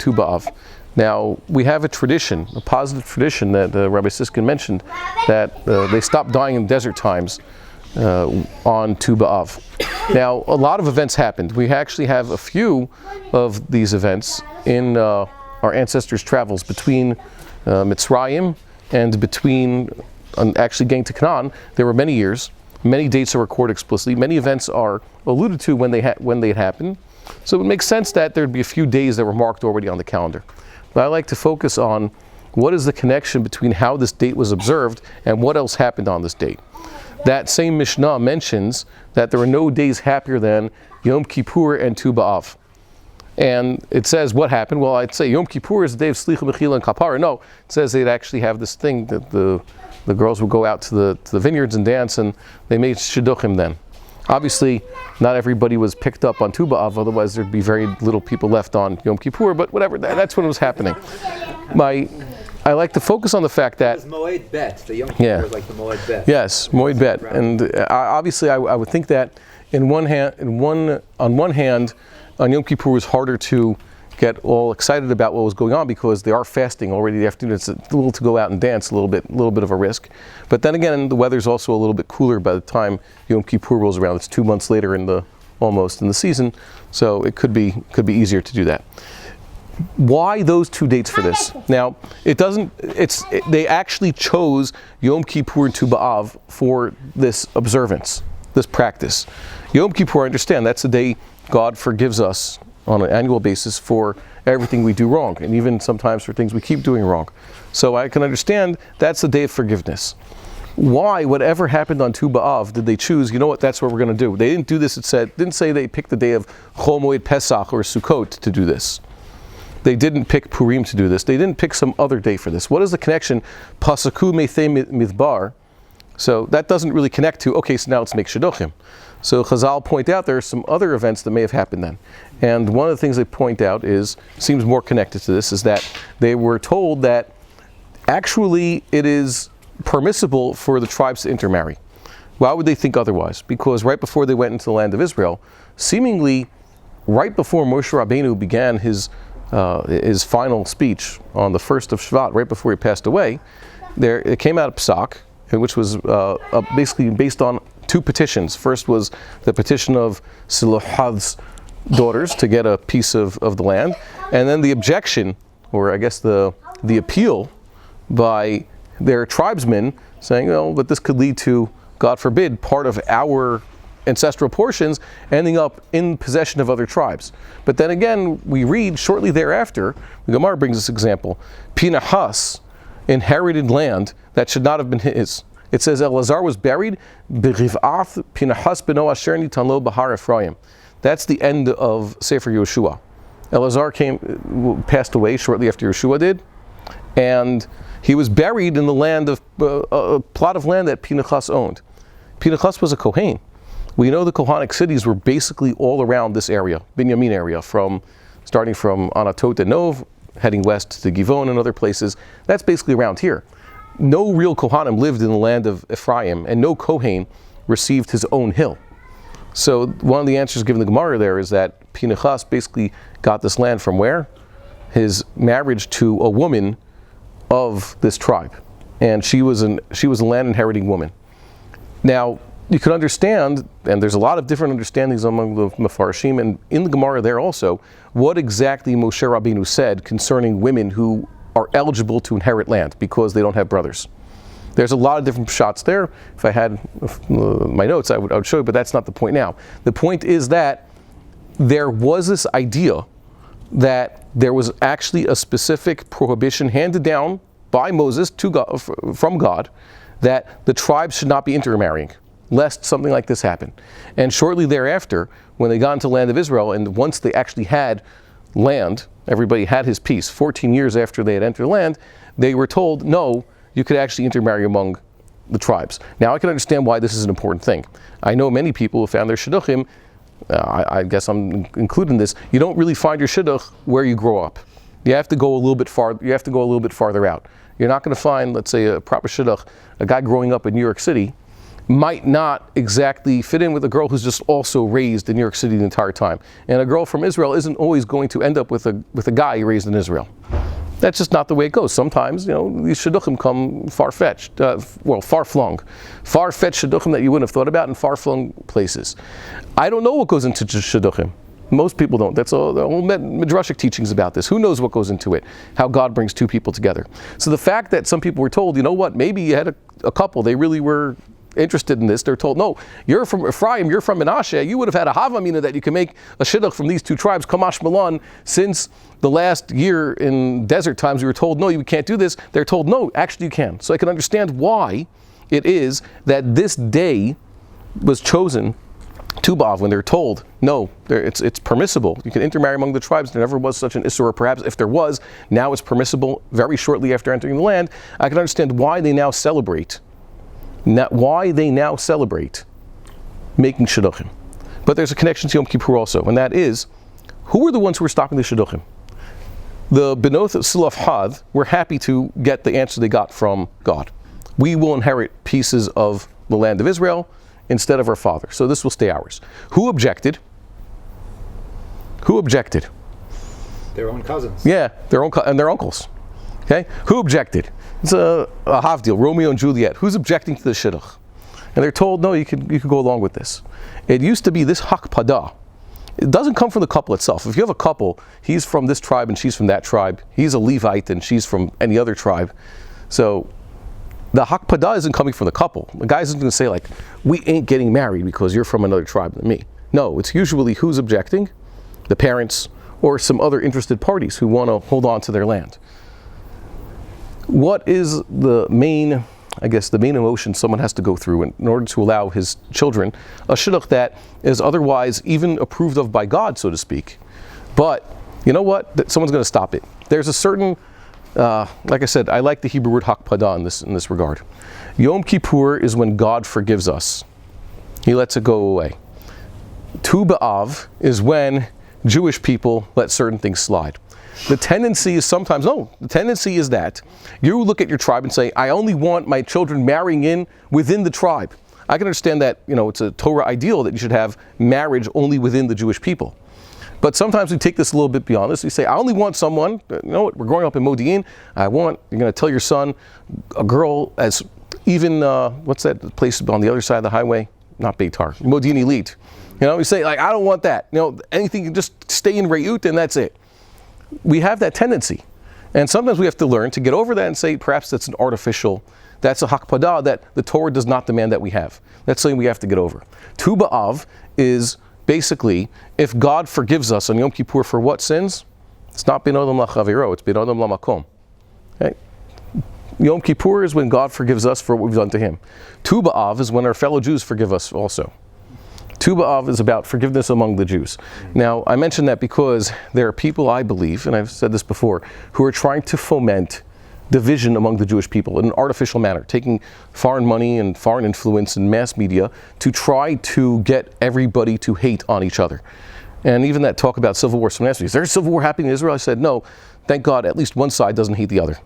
Tu B'Av. Now, we have a tradition, a positive tradition that Rabbi Siskin mentioned, that they stopped dying in desert times on Tu B'Av. Now, a lot of events happened. We actually have a few of these events in our ancestors' travels between Mitzrayim and between actually getting to Canaan. There were many years. Many dates are recorded explicitly. Many events are alluded to when they happened. So it makes sense that there'd be a few days that were marked already on the calendar. But I like to focus on what is the connection between how this date was observed and what else happened on this date. That same Mishnah mentions that there are no days happier than Yom Kippur and Tu B'Av. And it says what happened? Well, I'd say Yom Kippur is the day of Slicha, Mechila, and Kapara. No, it says they'd actually have this thing that the girls would go out to the vineyards and dance, and they made shidduchim then. Obviously, not everybody was picked up on Tu B'Av, otherwise there'd be very little people left on Yom Kippur, but whatever, that's when it was happening. I like to focus on the fact that... It was Moed Bet, the Yom Kippur was like the Moed Bet. Yes, Moed Bet. Right. And obviously I would think that on one hand, on Yom Kippur it was harder to get all excited about what was going on because they are fasting already in the afternoon. It's a little to go out and dance, a little bit of a risk. But then again, the weather's also a little bit cooler by the time Yom Kippur rolls around. It's 2 months later almost in the season, so it could be easier to do that. Why those 2 dates for this? Now, they actually chose Yom Kippur and Tu B'Av for this observance, this practice. Yom Kippur, I understand, that's the day God forgives us on an annual basis for everything we do wrong, and even sometimes for things we keep doing wrong. So I can understand that's the day of forgiveness. Why, whatever happened on Tu B'Av, did they choose, you know what, that's what we're going to do? They didn't do this, didn't say they picked the day of Chol Moed Pesach or Sukkot to do this. They didn't pick Purim to do this. They didn't pick some other day for this. What is the connection? Pasaku Meithei Midbar. So that doesn't really connect to, okay, so now let's make Shidduchim. So Chazal point out there are some other events that may have happened then. And one of the things they point out seems more connected to this, is that they were told that actually it is permissible for the tribes to intermarry. Why would they think otherwise? Because right before they went into the land of Israel, seemingly right before Moshe Rabbeinu began his final speech on the 1st of Shvat, right before he passed away, it came out of Psak, which was basically based on 2 petitions. First was the petition of Silohad's daughters to get a piece of the land, and then the objection, or I guess the appeal by their tribesmen saying, well, that this could lead to, God forbid, part of our ancestral portions ending up in possession of other tribes. But then again, we read shortly thereafter, the Gemara brings this example, Pinahas inherited land that should not have been his. It says Elazar was buried b'riv'ath Pinahas beno asher nitan lo b'har Ephraim. That's the end of Sefer Yeshua. Elazar passed away shortly after Yeshua did, and he was buried in the land of a plot of land that Pinahas owned. Pinahas was a Kohen. We know the Kohanic cities were basically all around this area, Binyamin area, starting from Anatot and Nov, heading west to Givon and other places. That's basically around here. No real Kohanim lived in the land of Ephraim, and no Kohen received his own hill. So one of the answers given the Gemara there is that Pinchas basically got this land from where? His marriage to a woman of this tribe, and she was a land inheriting woman. Now you can understand, and there's a lot of different understandings among the Mefarshim, and in the Gemara there also, what exactly Moshe Rabbeinu said concerning women who are eligible to inherit land because they don't have brothers. There's a lot of different shots there. If I had my notes, I would show you, but that's not the point now. The point is that there was this idea that there was actually a specific prohibition handed down by Moses to God, from God, that the tribes should not be intermarrying, lest something like this happen. And shortly thereafter, when they got into the land of Israel, and once they actually had land, everybody had his piece, 14 years after they had entered the land, they were told, no, you could actually intermarry among the tribes. Now I can understand why this is an important thing. I know many people who found their shidduchim, I guess I'm including this, you don't really find your shidduch where you grow up. You have to go a little bit farther out. You're not going to find, let's say, a proper shidduch, a guy growing up in New York City, might not exactly fit in with a girl who's just also raised in New York City the entire time. And a girl from Israel isn't always going to end up with a guy raised in Israel. That's just not the way it goes. Sometimes, these shidduchim come far-fetched, far-flung. Far-fetched shidduchim that you wouldn't have thought about in far-flung places. I don't know what goes into shidduchim. Most people don't. That's all the whole midrashic teachings about this. Who knows what goes into it? How God brings two people together. So the fact that some people were told, maybe you had a couple, they really were interested in this. They're told, no, you're from Ephraim, you're from Menashe, you would have had a havamina that you can make a shidduch from these two tribes, Kamash Malan, since the last year in desert times we were told, no, you can't do this. They're told, no, actually you can. So I can understand why it is that this day was chosen, Tu B'Av, when they're told, no, it's permissible. You can intermarry among the tribes. There never was such an issur, or perhaps if there was, now it's permissible very shortly after entering the land. I can understand why they now celebrate making shidduchim. But there's a connection to Yom Kippur also, and that is, who were the ones who were stopping the shidduchim? The Benoth of Silaf Had were happy to get the answer they got from God. We will inherit pieces of the land of Israel instead of our father, so this will stay ours. Who objected? Their own cousins. Yeah, and their uncles. Okay, who objected? It's a havdil, Romeo and Juliet. Who's objecting to the shidduch? And they're told, no, you could go along with this. It used to be this hakpada. It doesn't come from the couple itself. If you have a couple, he's from this tribe and she's from that tribe. He's a Levite and she's from any other tribe. So the hakpada isn't coming from the couple. The guy isn't going to say like, we ain't getting married because you're from another tribe than me. No, it's usually who's objecting? The parents or some other interested parties who want to hold on to their land. What is the main emotion someone has to go through in order to allow his children a shidduch that is otherwise even approved of by God, so to speak? But you know what? Someone's going to stop it. There's a certain, like I said, I like the Hebrew word hakpada in this regard. Yom Kippur is when God forgives us. He lets it go away. Tu B'Av is when Jewish people let certain things slide. The tendency is that you look at your tribe and say, I only want my children marrying in within the tribe. I can understand that, it's a Torah ideal that you should have marriage only within the Jewish people. But sometimes we take this a little bit beyond this. We say, I only want someone, we're growing up in Modi'in, you're going to tell your son, a girl as even, what's that place on the other side of the highway? Not Beitar, Modi'in Elite. You say, I don't want that. Anything, you just stay in Re'ut and that's it. We have that tendency. And sometimes we have to learn to get over that and say, perhaps that's that's a hakpada that the Torah does not demand that we have. That's something we have to get over. Tu B'Av is basically, if God forgives us on Yom Kippur for what sins? It's not bin Adam la'chaviro, it's bin Adam la'makom. Okay? Yom Kippur is when God forgives us for what we've done to Him. Tu B'Av is when our fellow Jews forgive us also. Tu B'Av is about forgiveness among the Jews. Now, I mention that because there are people, I believe, and I've said this before, who are trying to foment division among the Jewish people in an artificial manner, taking foreign money and foreign influence in mass media to try to get everybody to hate on each other. And even that talk about civil war, someone asked me, is there a civil war happening in Israel? I said, no, thank God at least one side doesn't hate the other.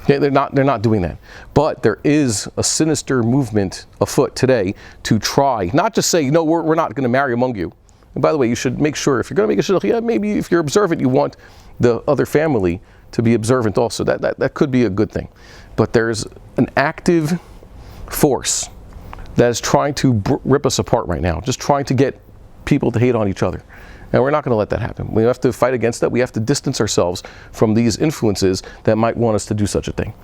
Okay, they're not doing that. But there is a sinister movement afoot today to try, not just say, no, we're not going to marry among you. And by the way, you should make sure, if you're going to make a shidduch, maybe if you're observant, you want the other family to be observant also. That could be a good thing. But there's an active force that is trying to rip us apart right now, just trying to get people to hate on each other. And we're not going to let that happen. We have to fight against that. We have to distance ourselves from these influences that might want us to do such a thing.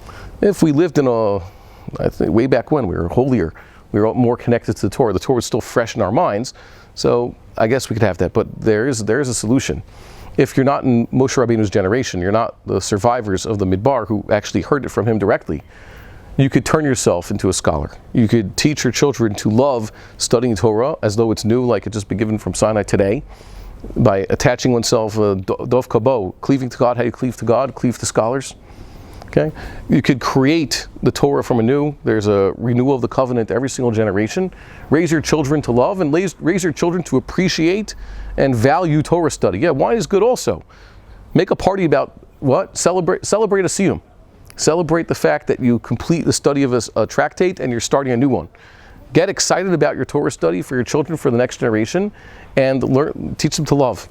If we lived in I think way back when, we were holier, we were more connected to the Torah was still fresh in our minds, so I guess we could have that. But there is a solution. If you're not in Moshe Rabbeinu's generation, you're not the survivors of the Midbar who actually heard it from him directly, you could turn yourself into a scholar. You could teach your children to love studying Torah as though it's new, like it just been given from Sinai today, by attaching oneself, dov kabo, cleaving to God. How you cleave to God? Cleave to scholars. Okay? You could create the Torah from anew. There's a renewal of the covenant every single generation. Raise your children to love and raise your children to appreciate and value Torah study. Yeah, wine is good also. Make a party about what? Celebrate a siyum. Celebrate the fact that you complete the study of a tractate and you're starting a new one. Get excited about your Torah study for your children, for the next generation, and teach them to love.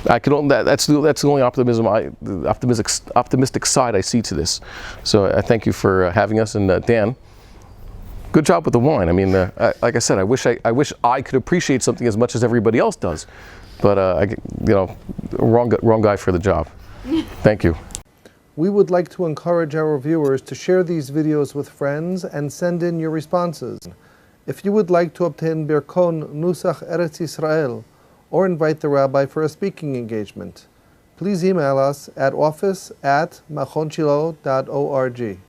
That's the only optimistic side I see to this. So I thank you for having us, and Dan, good job with the wine. I mean, like I said, I wish I could appreciate something as much as everybody else does, but wrong guy for the job. Thank you. We would like to encourage our viewers to share these videos with friends and send in your responses. If you would like to obtain Birkon Nusach Eretz Yisrael or invite the rabbi for a speaking engagement, please email us at office@machonshilo.org.